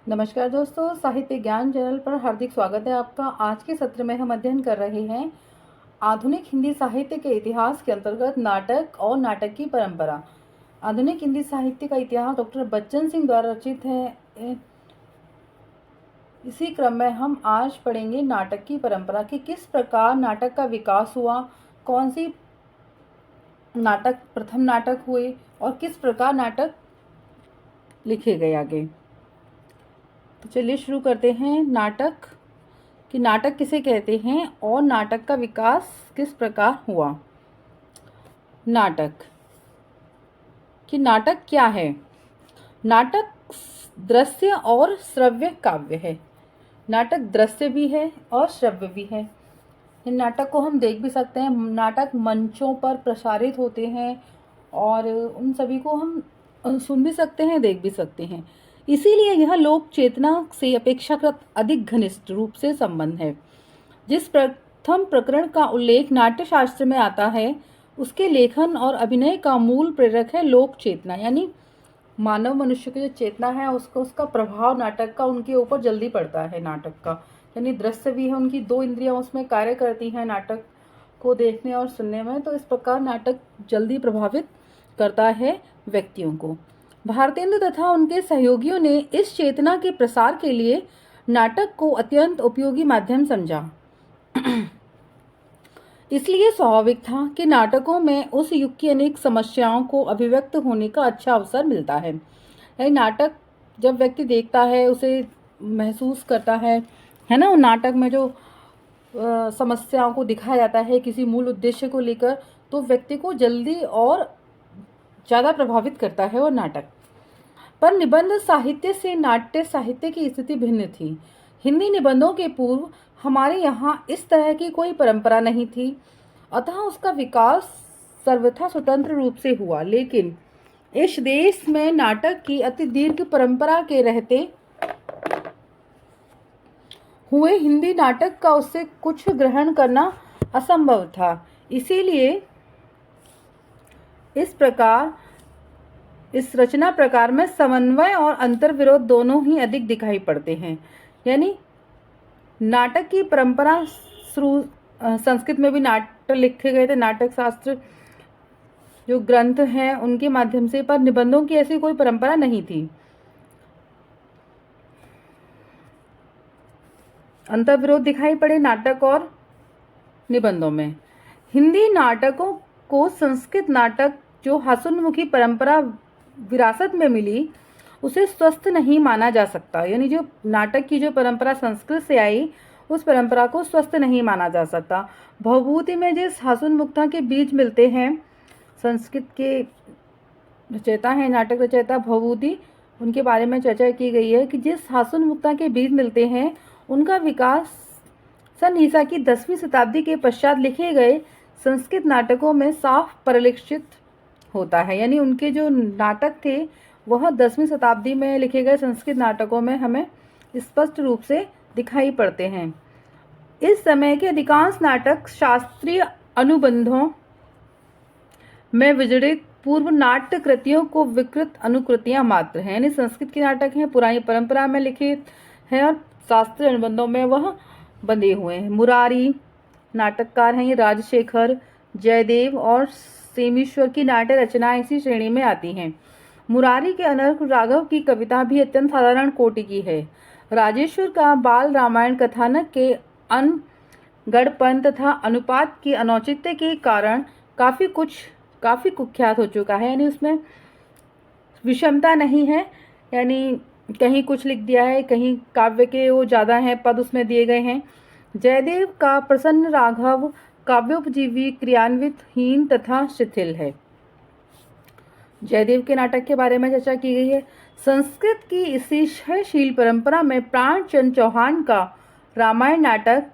नमस्कार दोस्तों, साहित्य ज्ञान चैनल पर हार्दिक स्वागत है आपका। आज के सत्र में हम अध्ययन कर रहे हैं आधुनिक हिंदी साहित्य के इतिहास के अंतर्गत नाटक और नाटक की परंपरा। आधुनिक हिंदी साहित्य का इतिहास डॉक्टर बच्चन सिंह द्वारा रचित है। इसी क्रम में हम आज पढ़ेंगे नाटक की परंपरा कि किस प्रकार नाटक का विकास हुआ, कौन सी प्रथम नाटक हुए और किस प्रकार नाटक लिखे गए आगे। तो चलिए शुरू करते हैं। नाटक किसे कहते हैं और नाटक का विकास किस प्रकार हुआ। नाटक क्या है। नाटक दृश्य और श्रव्य काव्य है। नाटक दृश्य भी है और श्रव्य भी है। इन नाटक को हम देख भी सकते हैं। नाटक मंचों पर प्रसारित होते हैं और उन सभी को हम सुन भी सकते हैं, देख भी सकते हैं। इसीलिए यह लोक चेतना से अपेक्षाकृत अधिक घनिष्ठ रूप से संबंध है। जिस प्रथम प्रकरण का उल्लेख नाट्यशास्त्र में आता है, उसके लेखन और अभिनय का मूल प्रेरक है लोक चेतना, यानी मानव मनुष्य की जो चेतना है उसका प्रभाव नाटक का उनके ऊपर जल्दी पड़ता है। नाटक का यानी दृश्य भी है, उनकी दो इंद्रियां उसमें कार्य करती हैं नाटक को देखने और सुनने में। तो इस प्रकार नाटक जल्दी प्रभावित करता है व्यक्तियों को। भारतेंदु तथा उनके सहयोगियों ने इस चेतना के प्रसार के लिए नाटक को अत्यंत उपयोगी माध्यम समझा। इसलिए स्वाभाविक था कि नाटकों में उस युग की अनेक समस्याओं को अभिव्यक्त होने का अच्छा अवसर मिलता है। यानी नाटक जब व्यक्ति देखता है, उसे महसूस करता है ना, नाटक में जो समस्याओं को दिखाया जाता है किसी मूल उद्देश्य को लेकर, तो व्यक्ति को जल्दी और ज़्यादा प्रभावित करता है वो नाटक। पर निबंध साहित्य से नाट्य साहित्य की स्थिति भिन्न थी। हिंदी निबंधों के पूर्व हमारे यहाँ इस तरह की कोई परंपरा नहीं थी, अतः उसका विकास सर्वथा स्वतंत्र रूप से हुआ। लेकिन इस देश में नाटक की अति दीर्घ परंपरा के रहते हुए हिंदी नाटक का उससे कुछ ग्रहण करना असंभव था। इसीलिए इस रचना प्रकार में समन्वय और अंतर्विरोध दोनों ही अधिक दिखाई पड़ते हैं। यानी नाटक की परंपरा संस्कृत में भी नाटक लिखे गए थे, नाटक शास्त्र जो ग्रंथ हैं उनके माध्यम से, पर निबंधों की ऐसी कोई परंपरा नहीं थी। अंतर्विरोध दिखाई पड़े नाटक और निबंधों में। हिंदी नाटकों को संस्कृत नाटक जो हास्योन्मुखी परंपरा विरासत में मिली, उसे स्वस्थ नहीं माना जा सकता। यानी जो नाटक की जो परंपरा संस्कृत से आई, उस परंपरा को स्वस्थ नहीं माना जा सकता। भवभूति में जिस हास्योन्मुखता के बीज मिलते हैं, संस्कृत के रचयिता हैं नाटक रचयिता भवभूति, उनके बारे में चर्चा की गई है कि जिस हास्योन्मुखता के बीज मिलते हैं, उनका विकास सन ईसा की 10वीं शताब्दी के पश्चात लिखे गए संस्कृत नाटकों में साफ परिलक्षित होता है। यानी उनके जो नाटक थे वह 10वीं शताब्दी में लिखे गए संस्कृत नाटकों में हमें स्पष्ट रूप से दिखाई पड़ते हैं। इस समय के अधिकांश नाटक शास्त्रीय अनुबंधों में विजड़ित पूर्व नाट्य कृतियों को विकृत अनुकृतियां मात्र हैं। यानी संस्कृत के नाटक हैं, पुरानी परंपरा में लिखित हैं और शास्त्रीय अनुबंधों में वह बंधे हुए हैं। मुरारी नाटककार हैं, ये राजशेखर, जयदेव और सेमीश्वर की नाट्य रचनाएं इसी श्रेणी में आती हैं। मुरारी के अनर्क राघव की कविता भी अत्यंत साधारण कोटि की है। राजेश्वर का बाल रामायण कथानक के अनगढ़पन तथा अनुपात की अनौचित्य के कारण काफ़ी कुख्यात हो चुका है। यानी उसमें विषमता नहीं है, यानी कहीं कुछ लिख दिया है, कहीं काव्य के वो ज़्यादा हैं पद उसमें दिए गए हैं। जयदेव का प्रसन्न राघव काव्योपजीवी, क्रियान्वित, हीन तथा शिथिल है। जयदेव के नाटक के बारे में चर्चा की गई है। संस्कृत की इसी क्षयशील परंपरा में प्राणचंद चौहान का रामायण नाटक,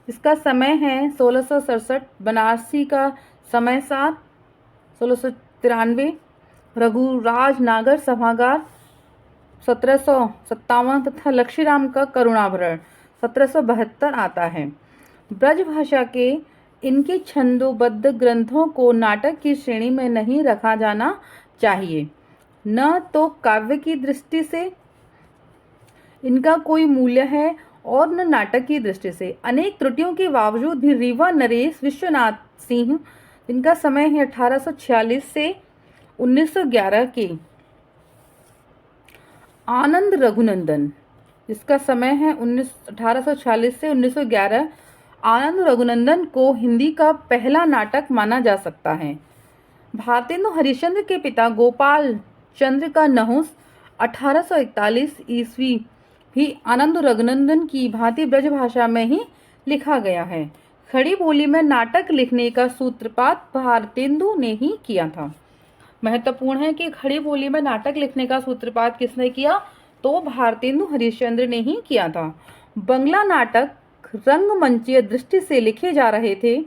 इसका समय है 1667, बनारसी का समय 1693, रघुराज नागर सभागार 1757 तथा लक्ष्मीराम का करुणाभरण 1772 आता है। ब्रज भाषा के इनके छंदोबद्ध ग्रंथों को नाटक की श्रेणी में नहीं रखा जाना चाहिए। न तो काव्य की दृष्टि से इनका कोई मूल्य है और न नाटक की दृष्टि से। अनेक त्रुटियों के बावजूद भी रीवा नरेश विश्वनाथ सिंह, इनका समय है 1846 से 1911 के, आनंद रघुनंदन, इसका समय है 1846 से 1911, आनंद रघुनंदन को हिंदी का पहला नाटक माना जा सकता है। भारतेंदु हरिश्चंद्र के पिता गोपाल चंद्र का नहुस 1841 ईस्वी भी आनंद रघुनंदन की भांति ब्रजभाषा में ही लिखा गया है। खड़ी बोली में नाटक लिखने का सूत्रपात भारतेंदु ने ही किया था। महत्वपूर्ण है कि खड़ी बोली में नाटक लिखने का सूत्रपात किसने किया, तो भारतेंदु हरिश्चंद्र ने ही किया था। बंगला नाटक रंगमंचीय दृष्टि से लिखे जा रहे थे।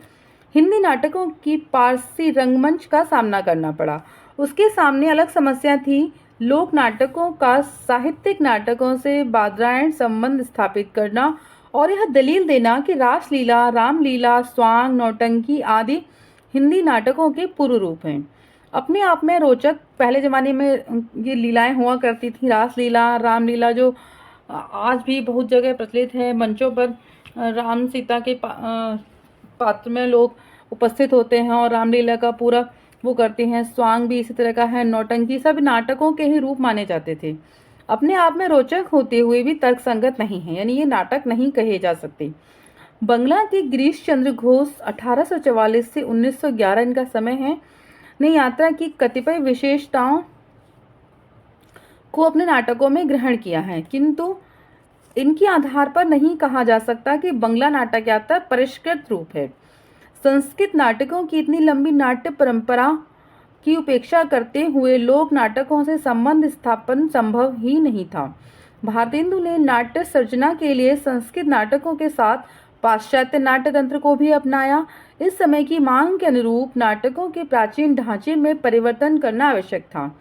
हिंदी नाटकों की पारसी रंगमंच का सामना करना पड़ा। उसके सामने अलग समस्या थी, लोक नाटकों का साहित्यिक नाटकों से बादरायण संबंध स्थापित करना और यह दलील देना कि रासलीला, रामलीला, स्वांग, नौटंकी आदि हिंदी नाटकों के पूर्व रूप हैं। अपने आप में रोचक पहले ज़माने में ये लीलाएं हुआ करती थी, रासलीला, रामलीला, जो आज भी बहुत जगह प्रचलित है। मंचों पर राम सीता के पात्र में लोग उपस्थित होते हैं और रामलीला का पूरा वो करते हैं। स्वांग भी इसी तरह का है, नौटंकी, सब नाटकों के ही रूप माने जाते थे। अपने आप में रोचक होते हुए भी तर्कसंगत नहीं है, यानी ये नाटक नहीं कहे जा सकते। बंगला के गिरीश चंद्र घोष 1844 से 1911 इनका समय है, ने यात्रा की कतिपय विशेषताओं को अपने नाटकों में ग्रहण किया है, किंतु इनके आधार पर नहीं कहा जा सकता कि बंगला नाटक यात्रा परिष्कृत रूप है। संस्कृत नाटकों की इतनी लंबी नाट्य परंपरा की उपेक्षा करते हुए लोक नाटकों से संबंध स्थापन संभव ही नहीं था। भारतेंदु ने नाट्य सर्जना के लिए संस्कृत नाटकों के साथ पाश्चात्य नाट्य तंत्र को भी अपनाया। इस समय की मांग के अनुरूप नाटकों के प्राचीन ढांचे में परिवर्तन करना आवश्यक था।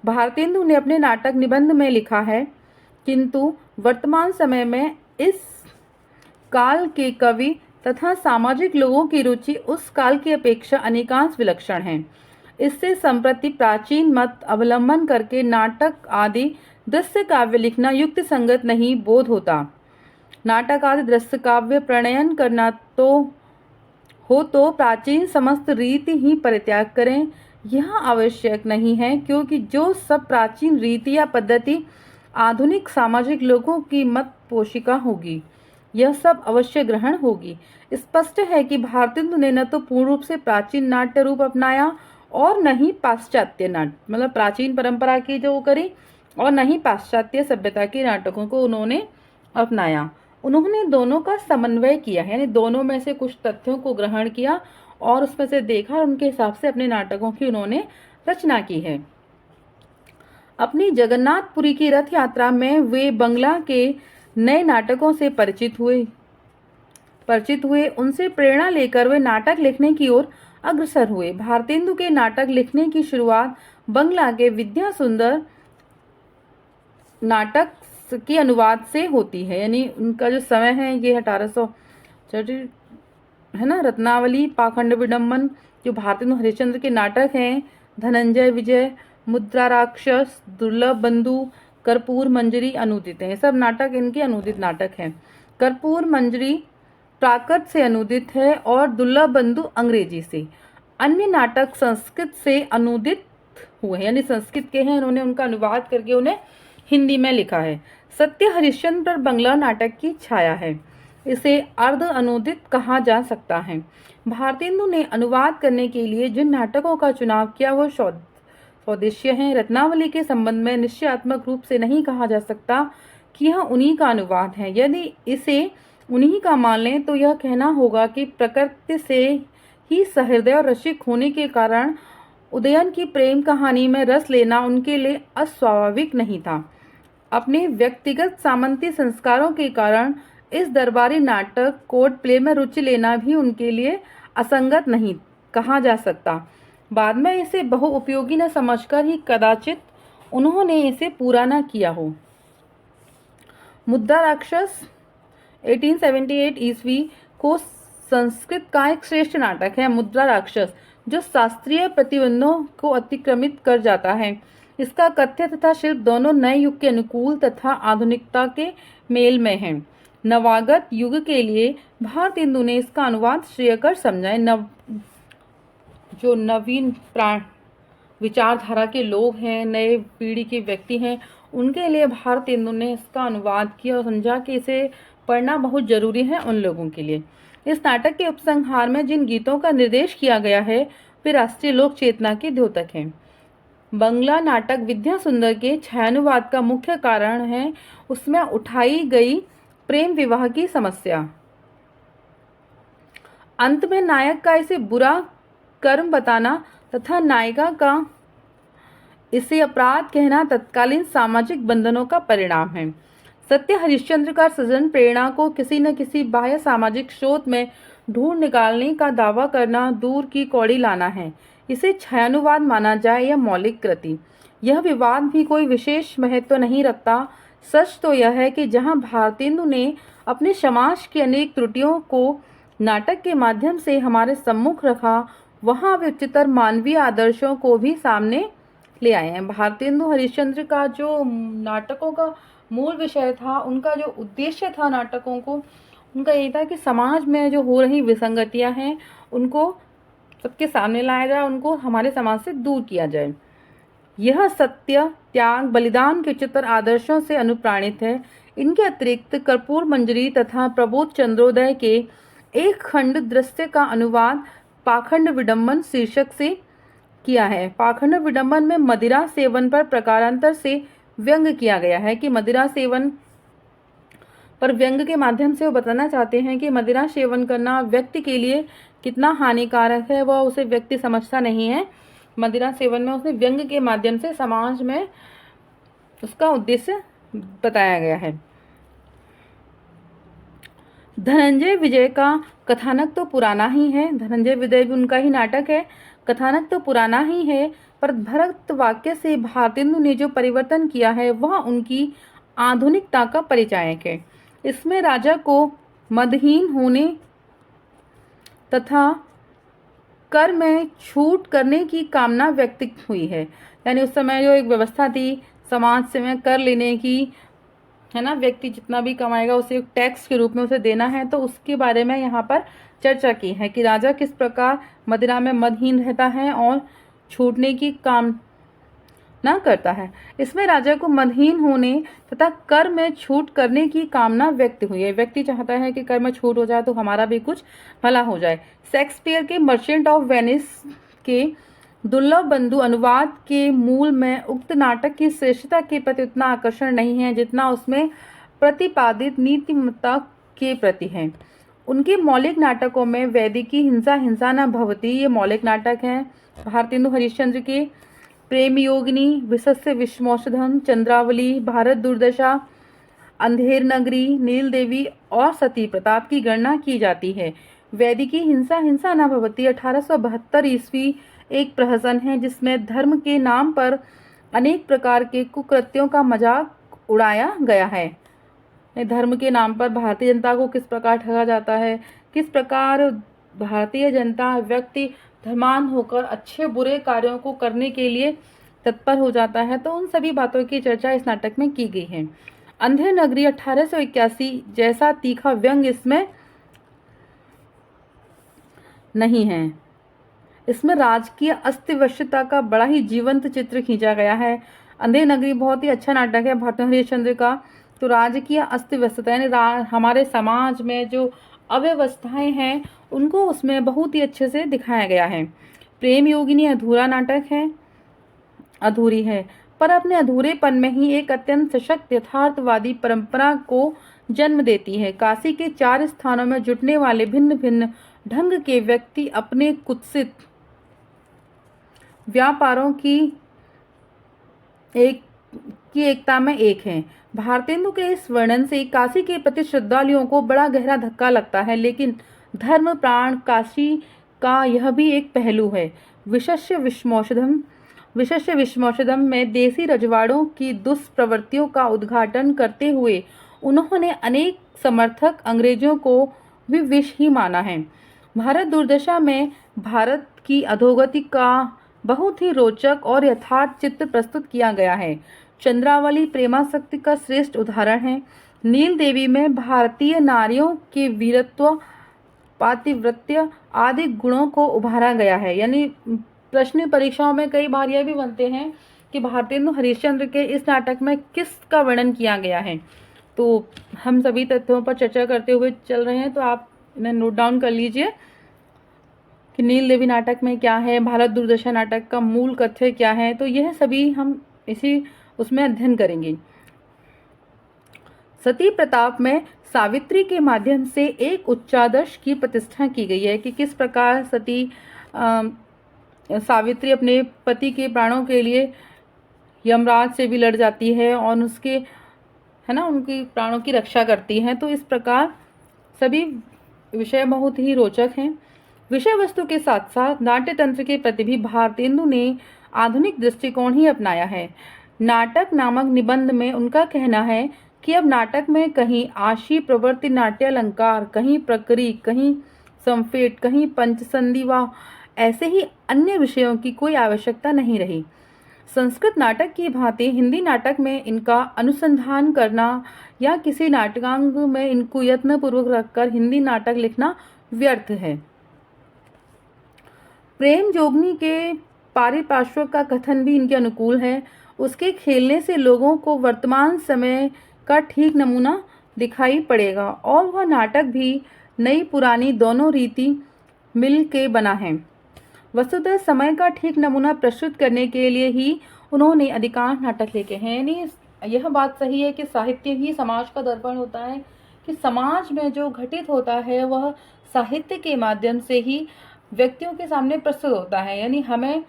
भारतेंदु ने अपने नाटक निबंध में लिखा है, किंतु वर्तमान समय में इस काल के कवि तथा सामाजिक लोगों की रुचि उस काल की अपेक्षा अनेकांश विलक्षण है। इससे संप्रति प्राचीन मत अवलंबन करके नाटक आदि दृश्य काव्य लिखना युक्त संगत नहीं बोध होता। नाटक आदि दृश्य काव्य प्रणयन करना तो प्राचीन समस्त रीति ही परित्याग करें। यह आवश्यक नहीं है, क्योंकि जो सब प्राचीन रीति या पद्धति आधुनिक सामाजिक लोगों की मत पोषिका होगी, यह सब अवश्य ग्रहण होगी। स्पष्ट है कि भारतेंदु ने न तो पूर्ण रूप से प्राचीन नाट्य रूप अपनाया और न ही पाश्चात्य नाट्य, मतलब प्राचीन परंपरा की जो करी, और न ही पाश्चात्य सभ्यता के नाटकों को उन्होंने अपनाया। उन्होंने दोनों का समन्वय किया है, यानी दोनों में से कुछ तथ्यों को ग्रहण किया और उसमें से देखा और उनके हिसाब से अपने नाटकों की उन्होंने रचना की है। अपनी जगन्नाथपुरी की रथ यात्रा में वे बंगला के नए नाटकों से परिचित हुए। उनसे प्रेरणा लेकर वे नाटक लिखने की ओर अग्रसर हुए। भारतेंदु के नाटक लिखने की शुरुआत बंगला के विद्या सुंदर नाटक के अनुवाद से होती है, यानी उनका जो समय है ये 1860 है ना। रत्नावली, पाखंड विडम्बन, जो भारतेंदु हरिश्चंद्र के नाटक हैं, धनंजय विजय, मुद्रा राक्षस, दुर्लभ बंधु, कर्पूर मंजरी अनुदित हैं। सब नाटक इनके अनुदित नाटक हैं। कर्पूर मंजरी प्राकृत से अनुदित है और दुर्लभ बंधु अंग्रेजी से। अन्य नाटक संस्कृत से अनुदित हुए हैं, यानी संस्कृत के हैं, उन्होंने उनका अनुवाद करके उन्हें हिंदी में लिखा है। सत्य हरिश्चंद्र पर बंगला नाटक की छाया है, इसे अर्ध अनुदित कहा जा सकता है। भारतेंदु ने अनुवाद करने के लिए जिन नाटकों का चुनाव किया वो स्वदेशीय हैं। रत्नावली के संबंध में निश्चयात्मक रूप से नहीं कहा जा सकता कि यह उन्हीं का अनुवाद है। यदि इसे उन्हीं का मान लें तो यह कहना होगा कि प्रकृति से ही सहृदय और रसिक होने के कारण उदयन की प्रेम कहानी में रस लेना उनके लिए अस्वाभाविक नहीं था। अपने व्यक्तिगत सामंती संस्कारों के कारण इस दरबारी नाटक कोर्ट प्ले में रुचि लेना भी उनके लिए असंगत नहीं कहा जा सकता। बाद में इसे बहुउपयोगी न समझकर ही कदाचित उन्होंने इसे पूरा न किया हो। मुद्रा राक्षस 1878 ईस्वी को संस्कृत का एक श्रेष्ठ नाटक है। मुद्रा राक्षस जो शास्त्रीय प्रतिबंधों को अतिक्रमित कर जाता है इसका कथ्य तथा शिल्प दोनों नए युग के अनुकूल तथा आधुनिकता के मेल में हैं। नवागत युग के लिए भारतेंदु ने इसका अनुवाद श्रेयकर समझा है। जो नवीन विचारधारा के लोग हैं, नए पीढ़ी के व्यक्ति हैं, उनके लिए भारतेंदु ने इसका अनुवाद किया और समझा कि इसे पढ़ना बहुत जरूरी है उन लोगों के लिए। इस नाटक के उपसंहार में जिन गीतों का निर्देश किया गया है वे राष्ट्रीय लोक चेतना के द्योतक हैं। बंगला नाटक विद्या सुंदर के छायानुवाद का मुख्य कारण है उसमें उठाई गई प्रेम विवाह की समस्या। अंत में नायक का इसे बुरा कर्म बताना तथा नायिका का इसे अपराध कहना तत्कालीन सामाजिक बंधनों का परिणाम है। सत्य हरिश्चंद्र का सृजन प्रेरणा को किसी न किसी बाह्य सामाजिक स्रोत में ढूंढ निकालने का दावा करना दूर की कौड़ी लाना है। इसे छायानुवाद माना जाए या मौलिक कृति, यह विवाद भी कोई विशेष महत्व नहीं रखता। सच तो यह है कि जहाँ भारतेंदु ने अपने समाज की अनेक त्रुटियों को नाटक के माध्यम से हमारे सम्मुख रखा, वहाँ वे उच्चतर मानवीय आदर्शों को भी सामने ले आए हैं। भारतेंदु हरिश्चंद्र का जो नाटकों का मूल विषय था, उनका जो उद्देश्य था नाटकों को, उनका यही था कि समाज में जो हो रही विसंगतियां हैं उनको सबके सामने लाया जाए, उनको हमारे समाज से दूर किया जाए। यह सत्य, त्याग, बलिदान के उच्चतर आदर्शों से अनुप्राणित है। इनके अतिरिक्त कर्पूर मंजरी तथा प्रबोध चंद्रोदय के एक खंड दृश्य का अनुवाद पाखंड विडंबन शीर्षक से किया है। पाखंड विडंबन में मदिरा सेवन पर प्रकारांतर से व्यंग किया गया है कि मदिरा सेवन पर व्यंग के माध्यम से वो बताना चाहते हैं कि मदिरा सेवन करना व्यक्ति के लिए कितना हानिकारक है, वह उसे व्यक्ति समझता नहीं है। मदिरा सेवन में उसे व्यंग के माध्यम से समाज में उसका उद्देश्य बताया गया है। धनंजय विजय का कथानक तो पुराना ही है, धनंजय विजय भी उनका ही नाटक है। कथानक तो पुराना ही है, पर भरत वाक्य से भारतेंदु ने जो परिवर्तन किया है वह उनकी आधुनिकता का परिचायक है। इसमें राजा को मदहीन होने तथा कर में छूट करने की कामना व्यक्त हुई है। यानी उस समय जो एक व्यवस्था थी समाज से में कर लेने की, है ना, व्यक्ति जितना भी कमाएगा उसे एक टैक्स के रूप में उसे देना है, तो उसके बारे में यहाँ पर चर्चा की है कि राजा किस प्रकार मदिरा में मदहीन रहता है और छूटने की कामना करता है। इसमें राजा को मदहीन होने तथा कर में छूट करने की कामना व्यक्त हुई है। व्यक्ति चाहता है कि कर में छूट हो जाए तो हमारा भी कुछ भला हो जाए। शेक्सपियर के मर्चेंट ऑफ वेनिस के दुर्लभ बंधु अनुवाद के मूल में उक्त नाटक की श्रेष्ठता के प्रति उतना आकर्षण नहीं है जितना उसमें प्रतिपादित नीतिमत्ता के प्रति है। उनके मौलिक नाटकों में वैदिकी हिंसा हिंसा न भवती, ये मौलिक नाटक हैं। भारतेंदु हरिश्चंद्र के प्रेम योगिनी, विशस्य विश्वमोषधम, चंद्रावली, भारत दुर्दशा, अंधेर नगरी, नील देवी और सती प्रताप की गणना की जाती है। वैदिकी हिंसा हिंसा न भवती 1872 ईस्वी एक प्रहसन है जिसमें धर्म के नाम पर अनेक प्रकार के कुकृत्यों का मजाक उड़ाया गया है। धर्म के नाम पर भारतीय जनता को किस प्रकार ठगा जाता है, किस प्रकार भारतीय जनता व्यक्ति धर्मान होकर अच्छे बुरे कार्यों को करने के लिए तत्पर हो जाता है, तो उन सभी बातों की चर्चा इस नाटक में की गई है। अंधेर नगरी 1881 जैसा तीखा व्यंग इसमें नहीं है। इसमें राजकीय अस्तिव्यस्तता का बड़ा ही जीवंत चित्र खींचा गया है। अंधेर नगरी बहुत ही अच्छा नाटक है भारतेंदु हरिश्चंद्र का। तो राजकीय अस्तिव्यस्तता यानी हमारे समाज में जो अव्यवस्थाएं हैं उनको उसमें बहुत ही अच्छे से दिखाया गया है। प्रेम योगिनी अधूरा नाटक है, अधूरी है, पर अपने अधूरेपन में ही एक अत्यंत सशक्त यथार्थवादी परंपरा को जन्म देती है। काशी के 4 स्थानों में जुटने वाले भिन्न भिन्न ढंग के व्यक्ति अपने कुत्सित व्यापारों की एकता में एक हैं। भारतेंदु के इस वर्णन से काशी के प्रति श्रद्धालुओं को बड़ा गहरा धक्का लगता है, लेकिन धर्म प्राण काशी का यह भी एक पहलू है। विशस्य विश्वमोषधम में देसी रजवाड़ों की दुष्प्रवृत्तियों का उद्घाटन करते हुए उन्होंने अनेक समर्थक अंग्रेजों को भी विष ही माना है। भारत दुर्दशा में भारत की अधोगति का बहुत ही रोचक और यथार्थ चित्र प्रस्तुत किया गया है। चंद्रावली प्रेमासक्ति का श्रेष्ठ उदाहरण है। नील देवी में भारतीय नारियों के वीरत्व, पातिव्रत्य आदि गुणों को उभारा गया है। यानी प्रश्न परीक्षाओं में कई बार यह भी बनते हैं कि भारतेंदु हरिश्चंद्र के इस नाटक में किसका वर्णन किया गया है। तो हम सभी तथ्यों पर चर्चा करते हुए चल रहे हैं, तो आप इन्हें नोट डाउन कर लीजिए कि नील देवी नाटक में क्या है, भारत दुर्दशा नाटक का मूल कथ्य क्या है। तो यह सभी हम इसी उसमें अध्ययन करेंगे। सती प्रताप में सावित्री के माध्यम से एक उच्चादर्श की प्रतिष्ठा की गई है कि किस प्रकार सती सावित्री अपने पति के प्राणों के लिए यमराज से भी लड़ जाती है और उसके उनकी प्राणों की रक्षा करती है। तो इस प्रकार सभी विषय बहुत ही रोचक हैं। विषय वस्तु के साथ साथ नाट्य तंत्र के प्रति भी भारतेंदु ने आधुनिक दृष्टिकोण ही अपनाया है। नाटक नामक निबंध में उनका कहना है कि अब नाटक में कहीं आशी प्रवृत्ति, नाट्य अलंकार, कहीं प्रकरी, कहीं संफेट, कहीं पंचसंधि व ऐसे ही अन्य विषयों की कोई आवश्यकता नहीं रही। संस्कृत नाटक की भांति हिंदी नाटक में इनका अनुसंधान करना या किसी नाटकांग में इनको यत्नपूर्वक रखकर हिंदी नाटक लिखना व्यर्थ है। प्रेम जोगनी के पारिपार्श्व का कथन भी इनके अनुकूल है। उसके खेलने से लोगों को वर्तमान समय का ठीक नमूना दिखाई पड़ेगा और वह नाटक भी नई पुरानी दोनों रीति मिल के बना है। वस्तुतः समय का ठीक नमूना प्रस्तुत करने के लिए ही उन्होंने अधिकांश नाटक लिखे हैं। यानी यह बात सही है कि साहित्य ही समाज का दर्पण होता है, कि समाज में जो घटित होता है वह साहित्य के माध्यम से ही व्यक्तियों के सामने प्रस्तुत होता है। यानी हमें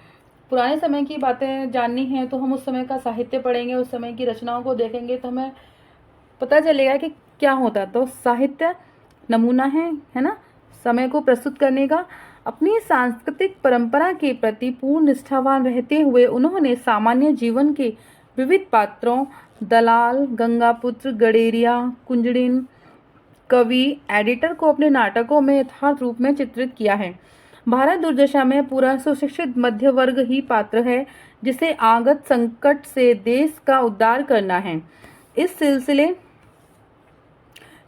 पुराने समय की बातें जाननी है तो हम उस समय का साहित्य पढ़ेंगे, उस समय की रचनाओं को देखेंगे तो हमें पता चलेगा कि क्या होता। तो साहित्य नमूना है ना, समय को प्रस्तुत करने का। अपनी सांस्कृतिक परंपरा के प्रति पूर्ण निष्ठावान रहते हुए उन्होंने सामान्य जीवन के विविध पात्रों, दलाल, गंगापुत्र, गडेरिया, कुंजड़िन, कवि, एडिटर को अपने नाटकों में यथार्थ रूप में चित्रित किया है। भारत दुर्दशा में पूरा सुशिक्षित मध्य वर्ग ही पात्र है जिसे आगत संकट से देश का उद्धार करना है। इस सिलसिले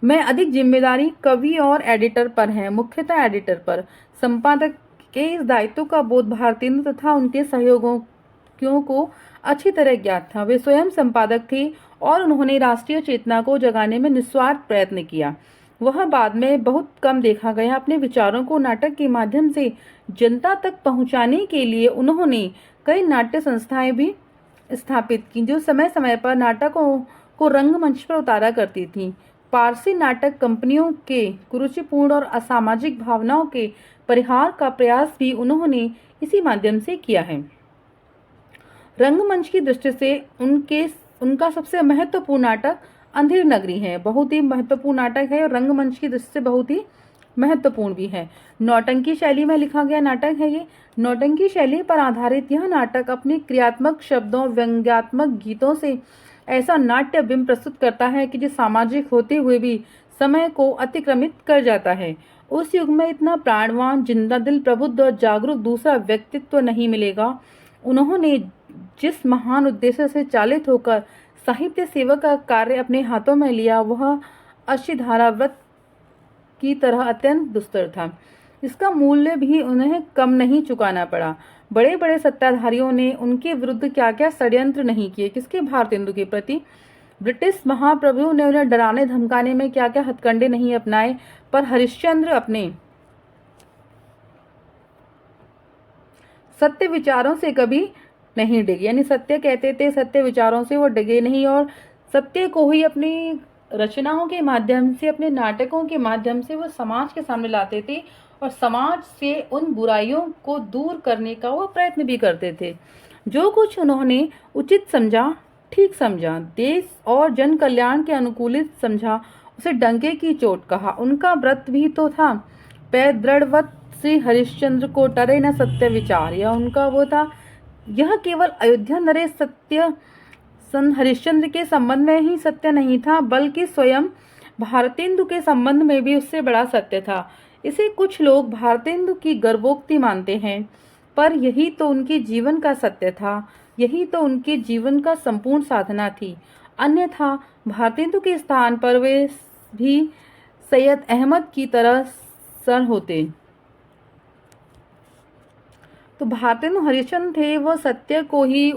में अधिक जिम्मेदारी कवि और एडिटर पर है, मुख्यतः एडिटर पर। संपादक के इस दायित्व का बोध भारतेंदु तथा उनके सहयोगियों को अच्छी तरह ज्ञात था। वे स्वयं संपादक थे और उन्होंने राष्ट्रीय चेतना को जगाने में निस्वार्थ प्रयत्न किया। वह बाद में बहुत कम देखा गया। अपने विचारों को नाटक के माध्यम से जनता तक पहुंचाने के लिए उन्होंने कई नाट्य संस्थाएं भी स्थापित की जो समय समय पर नाटकों को रंगमंच पर उतारा करती थीं। पारसी नाटक कंपनियों के कुरुचिपूर्ण और असामाजिक भावनाओं के परिहार का प्रयास भी उन्होंने इसी माध्यम से किया है। रंगमंच की दृष्टि से उनका सबसे महत्वपूर्ण नाटक अंधेर नगरी है। बहुत ही महत्वपूर्ण नाटक है और रंगमंच की दृष्टि से बहुत ही महत्वपूर्ण भी है। नौटंकी शैली में लिखा गया नाटक है ये। नौटंकी शैली पर आधारित यह नाटक अपने क्रियात्मक शब्दों, व्यंग्यात्मक गीतों से ऐसा नाट्य बिंब प्रस्तुत करता है कि जो सामाजिक होते हुए भी समय को अतिक्रमित कर जाता है। उस युग में इतना प्राणवान, जिंदा दिल, प्रबुद्ध और जागरूक दूसरा व्यक्तित्व नहीं मिलेगा। उन्होंने जिस महान उद्देश्य से चालित होकर साहित्य सेवा का कार्य अपने हाथों में लिया वह अश्वधारा व्रत की तरह अत्यंत दुस्तर था। इसका मूल्य भी उन्हें कम नहीं चुकाना पड़ा। बड़े बड़े सत्ताधारियों ने उनके विरुद्ध क्या क्या षड्यंत्र नहीं किए। किसके? भारतेंदु के प्रति। ब्रिटिश महाप्रभु ने उन्हें डराने धमकाने में क्या क्या हथकंडे नहीं अपनाए, पर हरिश्चंद्र अपने सत्य विचारों से कभी नहीं डिगे। यानी सत्य कहते थे, सत्य विचारों से वो डिगे नहीं और सत्य को ही अपनी रचनाओं के माध्यम से, अपने नाटकों के माध्यम से वो समाज के सामने लाते थे और समाज से उन बुराइयों को दूर करने का वो प्रयत्न भी करते थे। जो कुछ उन्होंने उचित समझा, ठीक समझा, देश और जन कल्याण के अनुकूलित समझा, उसे डंके की चोट कहा। उनका व्रत भी तो था, पैर दृढ़वत श्री हरिश्चंद्र को टरे न सत्य विचार। यह उनका वो था। यह केवल अयोध्या नरेश सत्य हरिश्चंद्र के संबंध में ही सत्य नहीं था, बल्कि स्वयं भारतेंदु के संबंध में भी उससे बड़ा सत्य था। इसे कुछ लोग भारतेंदु की गर्वोक्ति मानते हैं। पर यही तो उनके जीवन का सत्य था, यही तो उनके जीवन का संपूर्ण साधना थी। अन्यथा भारतेंदु के स्थान पर वे भी सैयद अहमद की तरह सर होते। तो भारतेंदु हरिश्चंद्र थे, वह सत्य को ही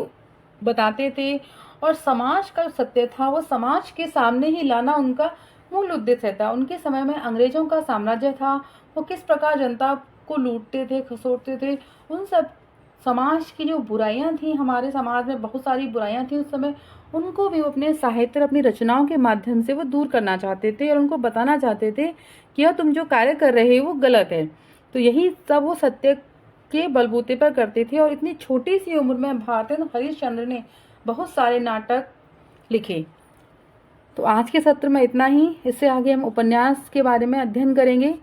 बताते थे और समाज का सत्य था वो समाज के सामने ही लाना उनका मूल उद्देश्य था। उनके समय में अंग्रेजों का साम्राज्य था, वो किस प्रकार जनता को लूटते थे, खसोटते थे, उन सब समाज की जो बुराइयां थी, हमारे समाज में बहुत सारी बुराइयां थी उस समय, उनको भी वो अपने साहित्य, अपनी रचनाओं के माध्यम से वो दूर करना चाहते थे और उनको बताना चाहते थे कि यह तुम जो कार्य कर रहे हो वो गलत है। तो यही सब वो सत्य के बलबूते पर करते थे और इतनी छोटी सी उम्र में भारतेंदु हरिश्चंद्र ने बहुत सारे नाटक लिखे। तो आज के सत्र में इतना ही। इससे आगे हम उपन्यास के बारे में अध्ययन करेंगे।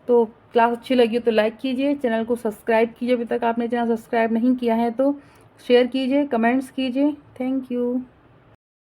तो क्लास अच्छी लगी हो तो लाइक कीजिए, चैनल को सब्सक्राइब कीजिए, अभी तक आपने चैनल सब्सक्राइब नहीं किया है तो शेयर कीजिए, कमेंट्स कीजिए। Thank you.